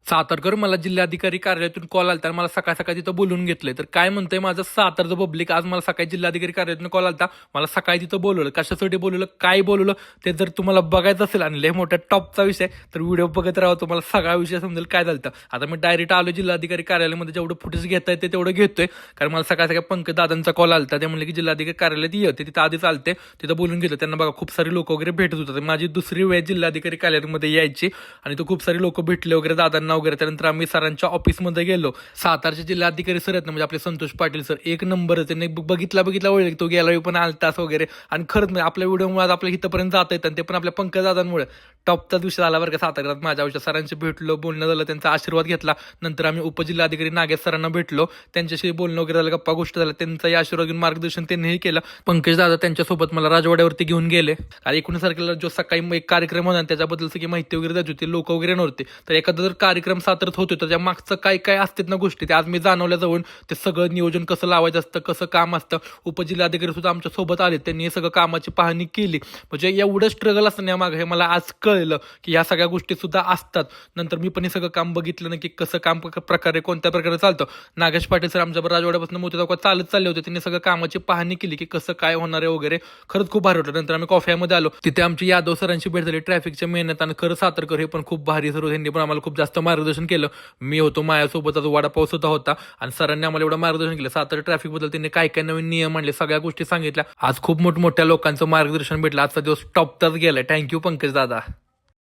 सातारकर मला जिल्हाधिकारी कार्यालयातून कॉल आलता आणि मला सकाळ सकाळी तिथं बोलून घेतलंय. तर काय म्हणतंय माझं सातारचं पब्लिक, आज मला सकाळी जिल्हाधिकारी कार्यालयातून कॉल आलता, मला सकाळी तिथं बोलवलं. कशासाठी बोलवलं, काय बोलवलं ते जर तुम्हाला बघायचं असेल आणि लय मोठ्या टॉपचा विषय, तर व्हिडिओ बघत राहा, तुम्हाला सगळा विषय समजेल काय झालं. आता मी डायरेक्ट आलो जिल्हाधिकारी कार्यालयामध्ये, जेवढं फुटेज घेता येते तेवढं घेतोय. कारण मला सकाळ सकाळी पंकज दादांचा कॉल आलता, ते म्हणले की जिल्हाधिकारी कार्यालयात येते, तिथं आधी चालते, तिथं बोलून घेतलं. त्यांना बघा खूप सारे लोक वगैरे भेटत होतात. माझी दुसरी वेळ जिल्हाधिकारी कार्यालयामध्ये यायची आणि तो खूप सारे लोक भेटले वगैरे दादांना वगैरे. त्यानंतर आम्ही सरांच्या ऑफिसमध्ये गेलो. सातारचे जिल्हाधिकारी सर आहेत ना, म्हणजे आपले संतोष पाटील सर, एक नंबर. त्यांनी बघितला ओळख, तो गेला पण आलतास वगैरे. आणि खरंच म्हणजे आपल्या व्हिडिओमुळे आपल्या इथंपर्यंत जात येतं, आणि ते पण आपल्या पंकज दादांमुळे. टॉपचा दिवस झाला बरं का साताऱ्यात माझ्या आयुष्यात. सरांशी भेटलो, बोलणं झालं, त्यांचा आशीर्वाद घेतला. नंतर आम्ही उपजिल्हाधिकारी नागेश सरांना भेटलो, त्यांच्याशी बोलणं वगैरे झालं, गप्पा गोष्ट झाल्या. त्यांचाही आशीर्वाद घेऊन मार्गदर्शन त्यांनीही केलं. पंकज दादा त्यांच्यासोबत मला राजवाड्यावरती घेऊन गेले. आणि 19 तारखेला जो सकाळी एक कार्यक्रम होता त्याच्याबद्दल सगळी माहिती वगैरे द्यायची होती, लोक वगैरे नव्हते. तर एखादा जर कार्यक्रम साताऱ्यात होतो तर त्या मागचं काय काय असतात ना गोष्टी, ते आज मी जाणवल्या जाऊन. ते सगळं नियोजन कसं लावायचं असतं, कसं काम असतं. उपजिल्हाधिकारी सुद्धा आमच्या सोबत आले, त्यांनी हे सगळं कामाची पाहणी केली. म्हणजे एवढं स्ट्रगल असतं मागे हे मला आज कळलं की ह्या सगळ्या गोष्टी सुद्धा असतात. नंतर मी पण हे सगळं काम बघितलं ना की कसं काम प्रकारे कोणत्या प्रकारे चालतं. नागेश पाटील सर आमच्याबरोबर राजवाड्यापासून मोठे चौकात चालत चालले होते, त्यांनी सगळं कामाची पाहणी केली की कसं काय होणार आहे वगैरे. खरंच खूप भारी होतं. नंतर आम्ही कॉफीमध्ये आलो, तिथे आमची यादव सरांची भेट झाली. ट्रॅफिकच्या मेहनत आणि खरं सातारकर हे पण खूप भारी सर, त्यांनी पण आम्हाला खूप जास्त मार्गदर्शन केलं. मी होतो, माझ्यासोबत वडापाव सुद्धा होता आणि सरांनी आम्हाला एवढं मार्गदर्शन केलं. सातारा ट्रॅफिक बद्दल त्यांनी काय काय नवीन नियम आणले, सगळ्या गोष्टी सांगितल्या. आज खूप मोठमोठ्या लोकांचं मार्गदर्शन भेटलं. आजचा दिवस टॉपचाच गेलाय. थँक्यू पंकज दादा.